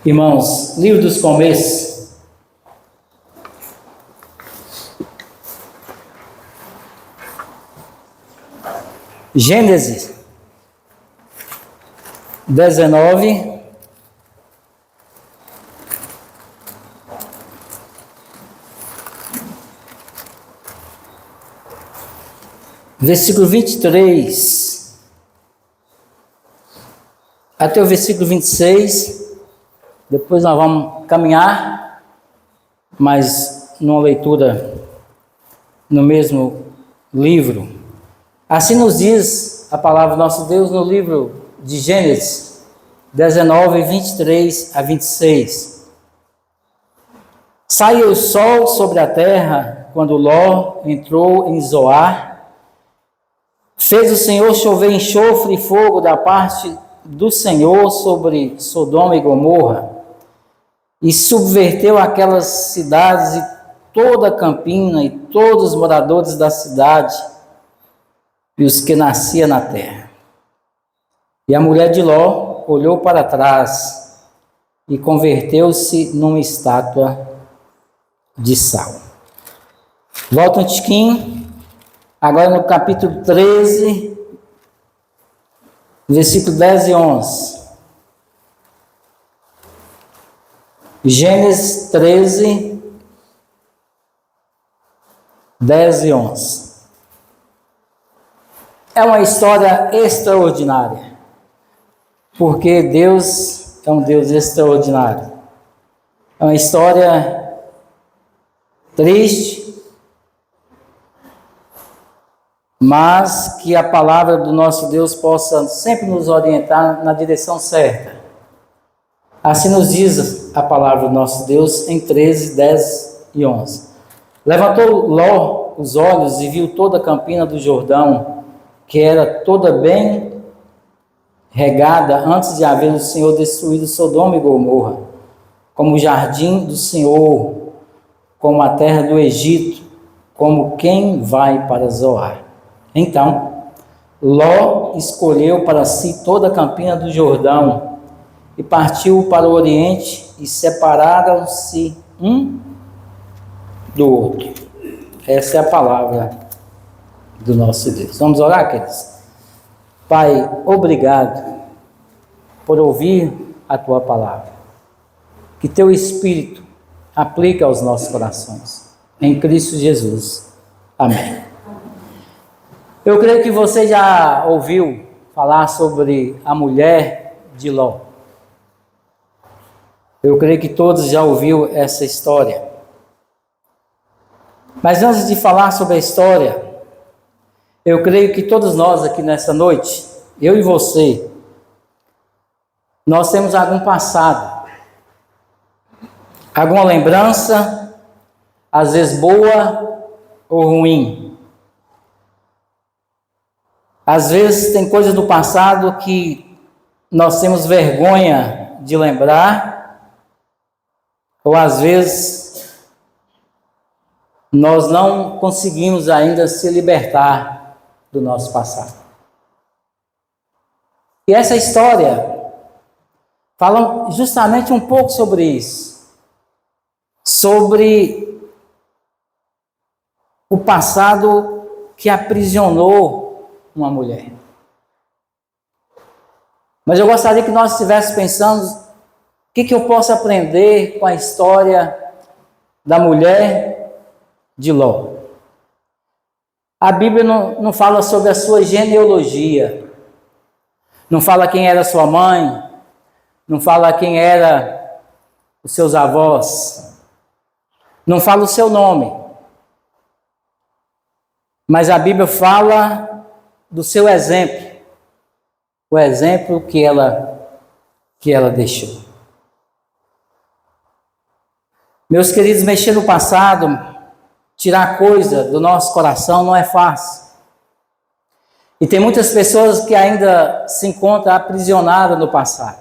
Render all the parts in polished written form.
Irmãos, livro dos começos. Gênesis 19, versículo 23 até o versículo 26. Depois nós vamos caminhar, mas numa leitura no mesmo livro. Assim nos diz a palavra do nosso Deus no livro de Gênesis 19, 23 a 26. Saiu o sol sobre a terra quando Ló entrou em Zoar. Fez o Senhor chover enxofre e fogo da parte do Senhor sobre Sodoma e Gomorra, e subverteu aquelas cidades e toda a campina e todos os moradores da cidade e os que nasciam na terra. E a mulher de Ló olhou para trás e converteu-se numa estátua de sal. Volta um tiquinho, agora no capítulo 13, versículo 10 e 11. Gênesis 13, 10 e 11. É uma história extraordinária, porque Deus é um Deus extraordinário. É uma história triste, mas que a palavra do nosso Deus possa sempre nos orientar na direção certa. Assim nos diz a palavra do nosso Deus em 13, 10 e 11. Levantou Ló os olhos e viu toda a campina do Jordão, que era toda bem regada antes de haver o Senhor destruído Sodoma e Gomorra, como o jardim do Senhor, como a terra do Egito, como quem vai para Zoar. Então, Ló escolheu para si toda a campina do Jordão e partiu para o oriente, e separaram-se um do outro. Essa é a palavra do nosso Deus. Vamos orar, queridos? Pai, obrigado por ouvir a tua palavra. Que teu Espírito aplique aos nossos corações. Em Cristo Jesus. Amém. Eu creio que você já ouviu falar sobre a mulher de Ló. Eu creio que todos já ouviram essa história. Mas antes de falar sobre a história, eu creio que todos nós aqui nessa noite, eu e você, nós temos algum passado, alguma lembrança, às vezes boa ou ruim. Às vezes tem coisas do passado que nós temos vergonha de lembrar, ou às vezes nós não conseguimos ainda se libertar do nosso passado. E essa história fala justamente um pouco sobre isso, sobre o passado que aprisionou uma mulher. Mas eu gostaria que nós estivéssemos pensando o que eu posso aprender com a história da mulher de Ló. A Bíblia não fala sobre a sua genealogia, não fala quem era sua mãe, não fala quem era os seus avós, não fala o seu nome, mas a Bíblia fala do seu exemplo, o exemplo que ela deixou. Meus queridos, mexer no passado, tirar coisa do nosso coração não é fácil. E tem muitas pessoas que ainda se encontram aprisionadas no passado.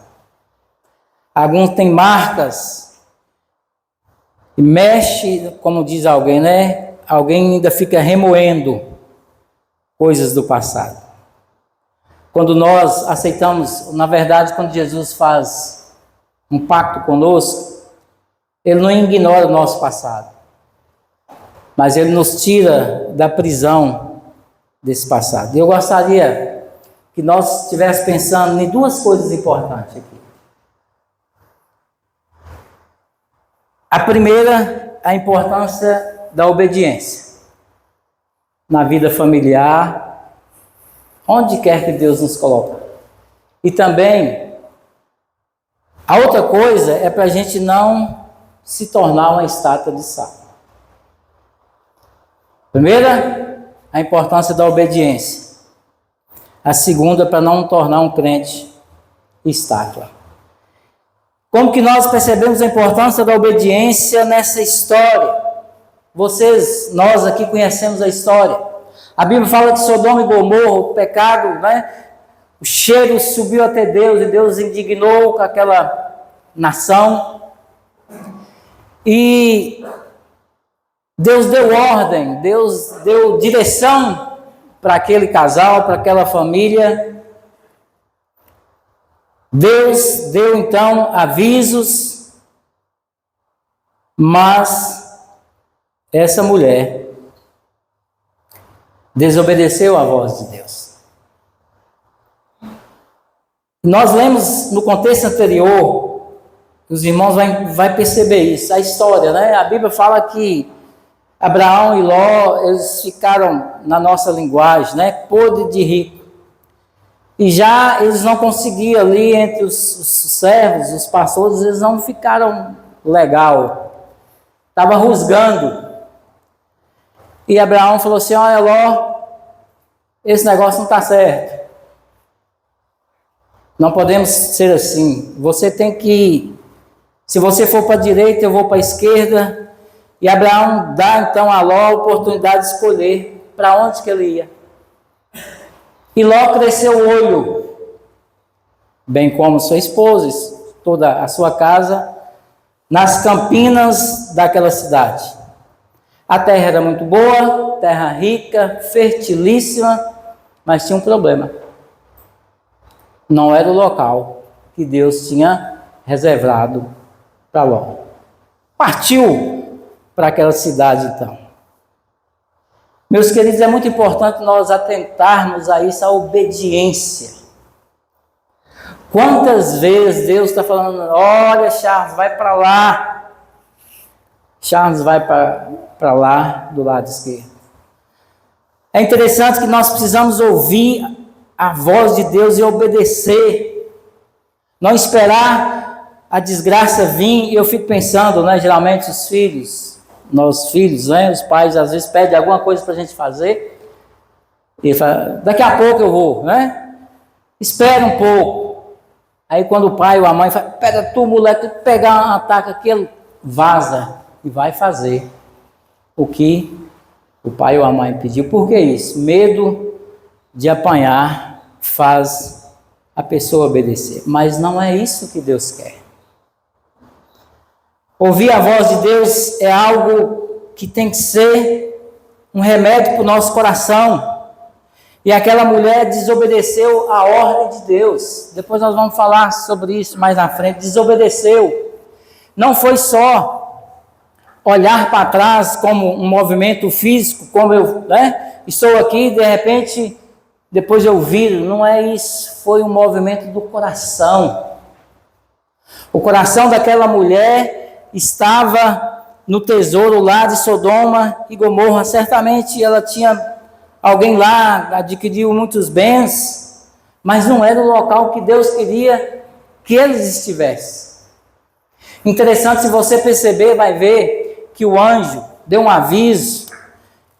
Alguns têm marcas e mexe, como diz alguém, né? Alguém ainda fica remoendo coisas do passado. Quando nós aceitamos, na verdade, quando Jesus faz um pacto conosco, Ele não ignora o nosso passado, mas Ele nos tira da prisão desse passado. E eu gostaria que nós estivéssemos pensando em duas coisas importantes aqui. A primeira, a importância da obediência na vida familiar, onde quer que Deus nos coloque. E também, a outra coisa é para a gente não se tornar uma estátua de sal. Primeira, a importância da obediência. A segunda, para não tornar um crente estátua. Como que nós percebemos a importância da obediência nessa história? Nós aqui conhecemos a história. A Bíblia fala que Sodoma e Gomorra, o pecado, o cheiro subiu até Deus e Deus indignou com aquela nação. E Deus deu ordem, Deus deu direção para aquele casal, para aquela família. Deus deu então avisos, mas essa mulher desobedeceu à voz de Deus. Nós lemos no contexto anterior, os irmãos vão perceber isso, a história, A Bíblia fala que Abraão e Ló, eles ficaram, na nossa linguagem, podre de rico. E já eles não conseguiam ali, entre os servos, os pastores, eles não ficaram legal. Estava rusgando. E Abraão falou assim: olha, Ló, esse negócio não está certo. Não podemos ser assim. Você tem que, se você for para a direita, eu vou para a esquerda. E Abraão dá então a Ló a oportunidade de escolher para onde que ele ia. E Ló cresceu o olho, bem como sua esposa, toda a sua casa, nas campinas daquela cidade. A terra era muito boa, terra rica, fertilíssima, mas tinha um problema. Não era o local que Deus tinha reservado para Ló. Partiu para aquela cidade então. Meus queridos, é muito importante nós atentarmos a isso, a obediência. Quantas vezes Deus está falando: olha, Charles, vai para lá. Charles vai para lá, do lado esquerdo. É interessante que nós precisamos ouvir a voz de Deus e obedecer. Não esperar a desgraça vir. E eu fico pensando, geralmente os filhos, nossos filhos, os pais às vezes pedem alguma coisa para a gente fazer, e fala: daqui a pouco eu vou, espera um pouco. Aí quando o pai ou a mãe fala: pega tu, moleque, pegar uma taca aqui, ele vaza e vai fazer o que o pai ou a mãe pediu. Por que isso? Medo de apanhar faz a pessoa obedecer, mas não é isso que Deus quer. Ouvir a voz de Deus é algo que tem que ser um remédio para o nosso coração. E aquela mulher desobedeceu a ordem de Deus. Depois nós vamos falar sobre isso mais na frente. Desobedeceu. Não foi só olhar para trás como um movimento físico, como eu estou aqui, de repente, depois eu viro. Não é isso. Foi um movimento do coração. O coração daquela mulher estava no tesouro lá de Sodoma e Gomorra. Certamente ela tinha alguém lá, adquiriu muitos bens, mas não era o local que Deus queria que eles estivessem. Interessante, se você perceber, vai ver que o anjo deu um aviso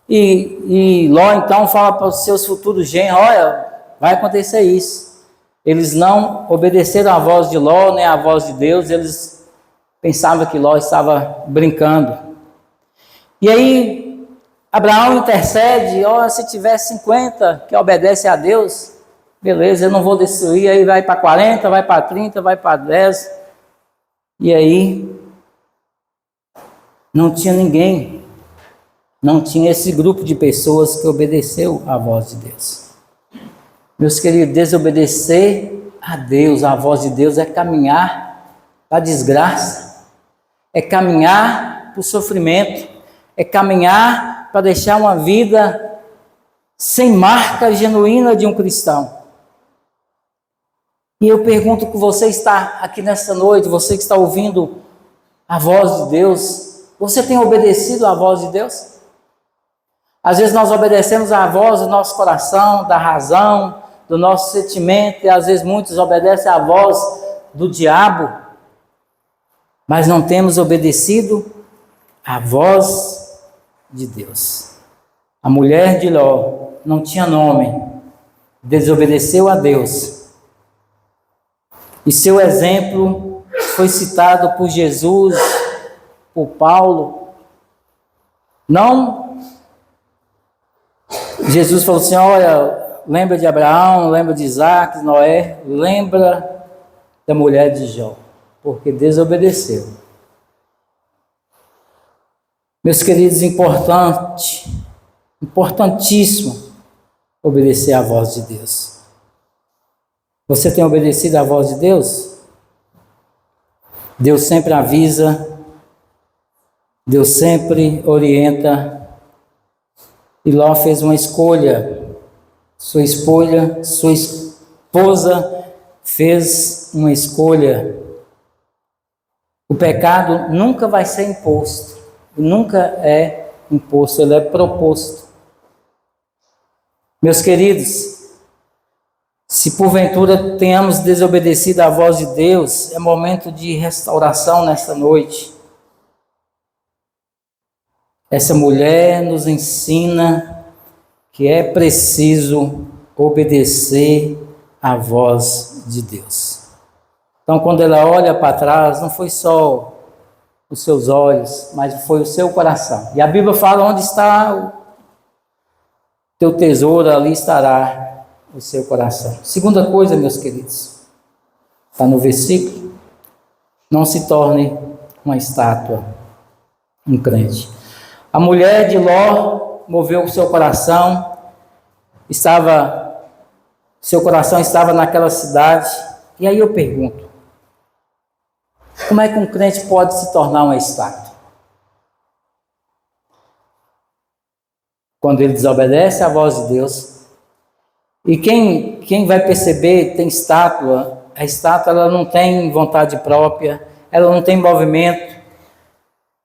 e Ló então fala para os seus futuros genros: olha, vai acontecer isso. Eles não obedeceram à voz de Ló, nem à voz de Deus. Eles pensavam que Ló estava brincando. E aí Abraão intercede: se tiver 50 que obedece a Deus, beleza, eu não vou destruir. Aí vai para 40, vai para 30, vai para 10. E aí não tinha ninguém, não tinha esse grupo de pessoas que obedeceu à voz de Deus. Meus queridos, desobedecer a Deus, a voz de Deus, é caminhar para a desgraça, é caminhar para o sofrimento, é caminhar para deixar uma vida sem marca genuína de um cristão. E eu pergunto que você está aqui nessa noite, você que está ouvindo a voz de Deus, você tem obedecido à voz de Deus? Às vezes nós obedecemos à voz do nosso coração, da razão, do nosso sentimento, e às vezes muitos obedecem à voz do diabo, mas não temos obedecido à voz de Deus. A mulher de Ló não tinha nome, desobedeceu a Deus, e seu exemplo foi citado por Jesus, por Paulo. Não, Jesus falou assim, olha, lembra de Abraão, lembra de Isaac, Noé, lembra da mulher de Jó, porque desobedeceu. Meus queridos, importantíssimo obedecer à voz de Deus. Você tem obedecido à voz de Deus? Deus sempre avisa, Deus sempre orienta. E Ló fez uma escolha. Sua esposa fez uma escolha. O pecado nunca vai ser imposto. Nunca é imposto, ele é proposto. Meus queridos, se porventura tenhamos desobedecido à voz de Deus, é momento de restauração nesta noite. Essa mulher nos ensina que é preciso obedecer à voz de Deus. Então, quando ela olha para trás, não foi só os seus olhos, mas foi o seu coração. E a Bíblia fala, onde está o teu tesouro, ali estará o seu coração. Segunda coisa, meus queridos, está no versículo, não se torne uma estátua, um crente. A mulher de Ló moveu o seu coração, seu coração estava naquela cidade, e aí eu pergunto, como é que um crente pode se tornar uma estátua? Quando ele desobedece à voz de Deus. E quem vai perceber, tem estátua, a estátua ela não tem vontade própria, ela não tem movimento,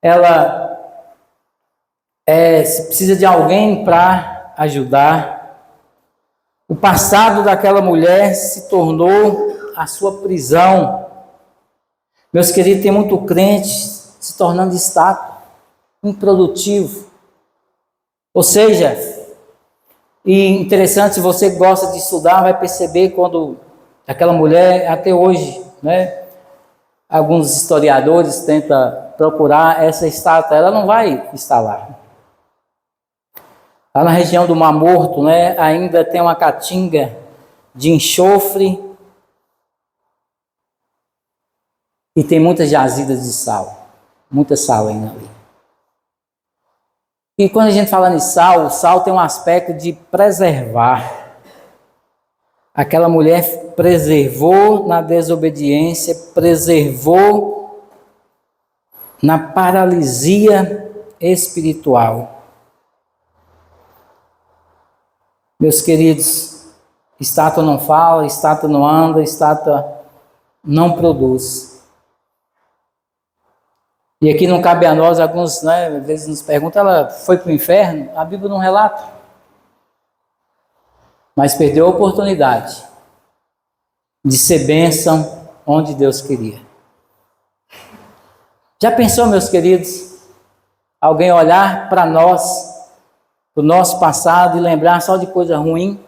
ela precisa de alguém para ajudar. O passado daquela mulher se tornou a sua prisão. Meus queridos, tem muito crente se tornando estátua, improdutivo. Ou seja, e interessante, se você gosta de estudar, vai perceber quando aquela mulher, até hoje, né, alguns historiadores tentam procurar essa estátua, ela não vai estar lá. Lá na região do Mar Morto, né, ainda tem uma caatinga de enxofre e tem muitas jazidas de sal, muita sal ainda ali. E quando a gente fala em sal, o sal tem um aspecto de preservar. Aquela mulher preservou na desobediência, preservou na paralisia espiritual. Meus queridos, estátua não fala, estátua não anda, estátua não produz. E aqui não cabe a nós, alguns, né, às vezes nos perguntam, ela foi para o inferno? A Bíblia não relata. Mas perdeu a oportunidade de ser bênção onde Deus queria. Já pensou, meus queridos, alguém olhar para nós, para o nosso passado e lembrar só de coisa ruim?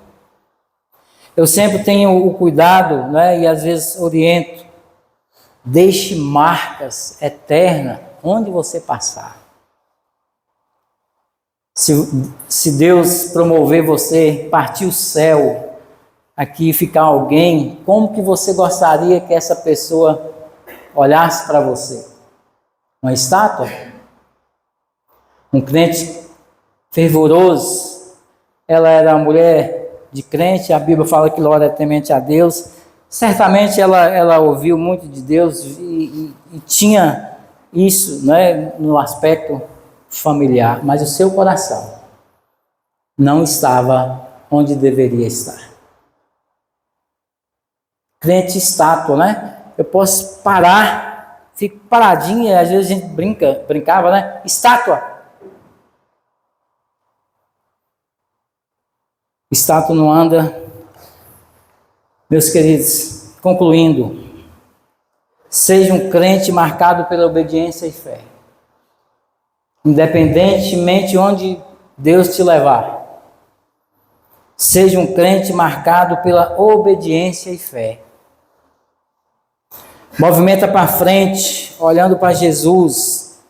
Eu sempre tenho o cuidado, né, e às vezes oriento, deixe marcas eternas onde você passar. Se Deus promover você, partir o céu, aqui ficar alguém, como que você gostaria que essa pessoa olhasse para você? Uma estátua? Um crente fervoroso? Ela era uma mulher de crente, a Bíblia fala que Ló era temente a Deus, Certamente ela ouviu muito de Deus e tinha isso, né, no aspecto familiar, mas o seu coração não estava onde deveria estar. Crente estátua, né? Eu posso parar, fico paradinho, às vezes a gente brincava, né? Estátua. Estátua não anda. Meus queridos, concluindo, seja um crente marcado pela obediência e fé. Independentemente onde Deus te levar. Seja um crente marcado pela obediência e fé. Movimenta para frente, olhando para Jesus.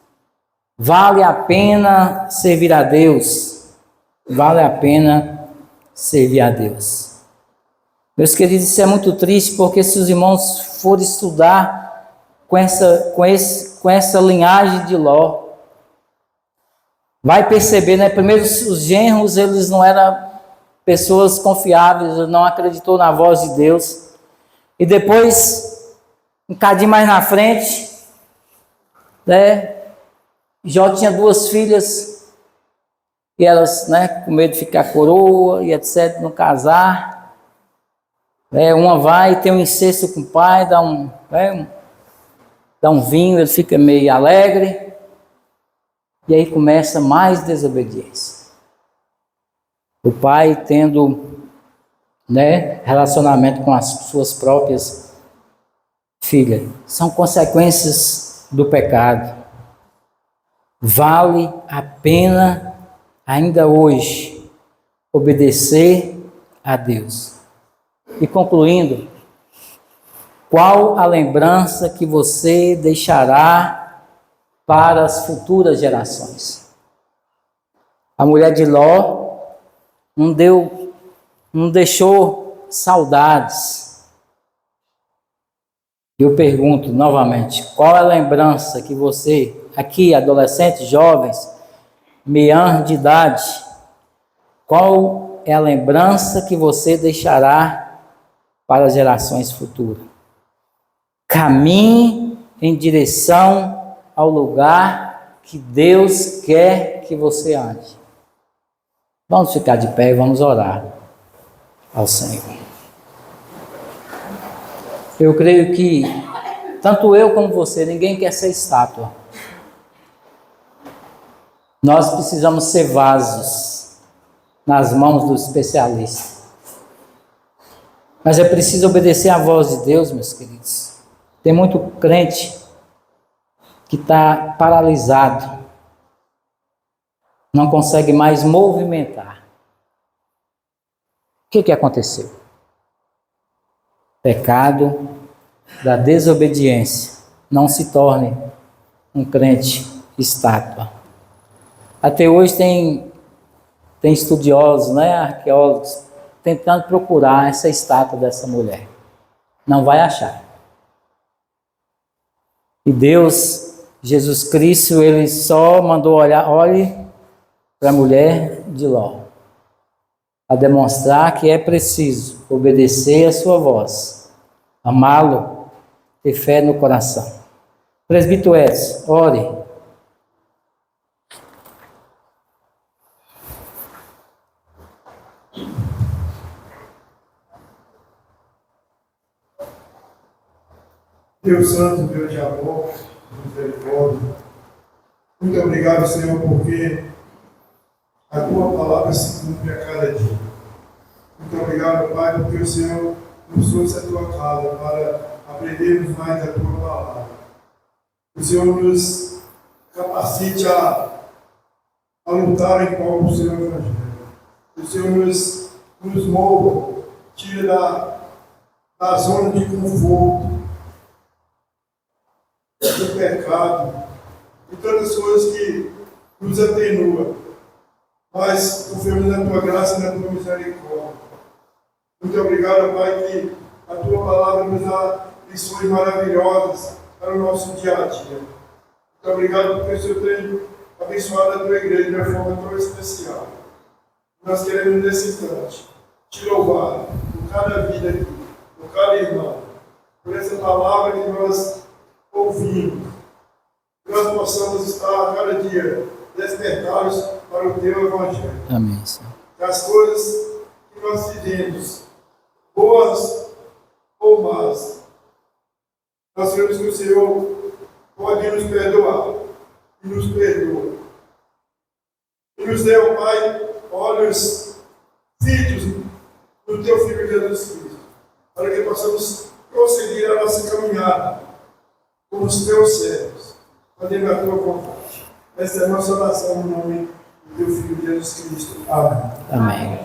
Vale a pena servir a Deus. Vale a pena servir a Deus. Meus queridos, isso é muito triste, porque se os irmãos forem estudar com essa linhagem de Ló, vai perceber, né? Primeiro, os genros, eles não eram pessoas confiáveis, não acreditou na voz de Deus. E depois, um bocadinho mais na frente, né? Jó tinha 2 filhas, e elas, né, com medo de ficar coroa e etc, não casar. Uma vai, tem um incesto com o pai, dá um vinho, ele fica meio alegre, e aí começa mais desobediência. O pai tendo, né, relacionamento com as suas próprias filhas. São consequências do pecado. Vale a pena, ainda hoje, obedecer a Deus. E concluindo, qual a lembrança que você deixará para as futuras gerações? A mulher de Ló não deixou saudades. Eu pergunto novamente, qual é a lembrança que você, aqui, adolescentes, jovens, meianos de idade, qual é a lembrança que você deixará para as gerações futuras? Caminhe em direção ao lugar que Deus quer que você ande. Vamos ficar de pé e vamos orar ao Senhor. Eu creio que tanto eu como você, ninguém quer ser estátua. Nós precisamos ser vasos nas mãos do especialista. Mas é preciso obedecer à voz de Deus, meus queridos. Tem muito crente que está paralisado, não consegue mais movimentar. O que aconteceu? Pecado da desobediência. Não se torne um crente estátua. Até hoje tem estudiosos, né, arqueólogos, tentando procurar essa estátua dessa mulher. Não vai achar. E Deus, Jesus Cristo, ele só mandou olhe para a mulher de Ló, a demonstrar que é preciso obedecer a sua voz, amá-lo, ter fé no coração. Presbítero Edson, ore. Deus Santo, Deus de amor, misericórdia, muito obrigado, Senhor, porque a Tua palavra se cumpre a cada dia. Muito obrigado, Pai, porque o Senhor nos trouxe a Tua casa para aprendermos mais da Tua palavra. O Senhor nos capacite a lutar em prol do Seu Evangelho. O Senhor nos mova, tira da zona de conforto, do pecado e tantas coisas que nos atenuam, mas confiamos na Tua graça e na Tua misericórdia. Muito obrigado, Pai, que a Tua palavra nos dá lições maravilhosas para o nosso dia a dia. Muito obrigado porque o Senhor tem abençoado a Tua igreja de uma forma tão especial. Nós queremos nesse instante te louvar por cada vida aqui, por cada irmão, por essa palavra que nós ouvimos, que nós possamos estar a cada dia despertados para o Teu Evangelho. Amém, Senhor. Que as coisas que nós fizemos, boas ou más, nós sabemos que o Senhor pode nos perdoar e nos perdoa. E nos dê, ó Pai, olhos fitos no Teu Filho Jesus Cristo, para que possamos prosseguir a nossa caminhada como os Teus servos, fazendo a Tua vontade. Esta é a nossa oração no nome do Teu Filho Jesus Cristo. Amém. Amém.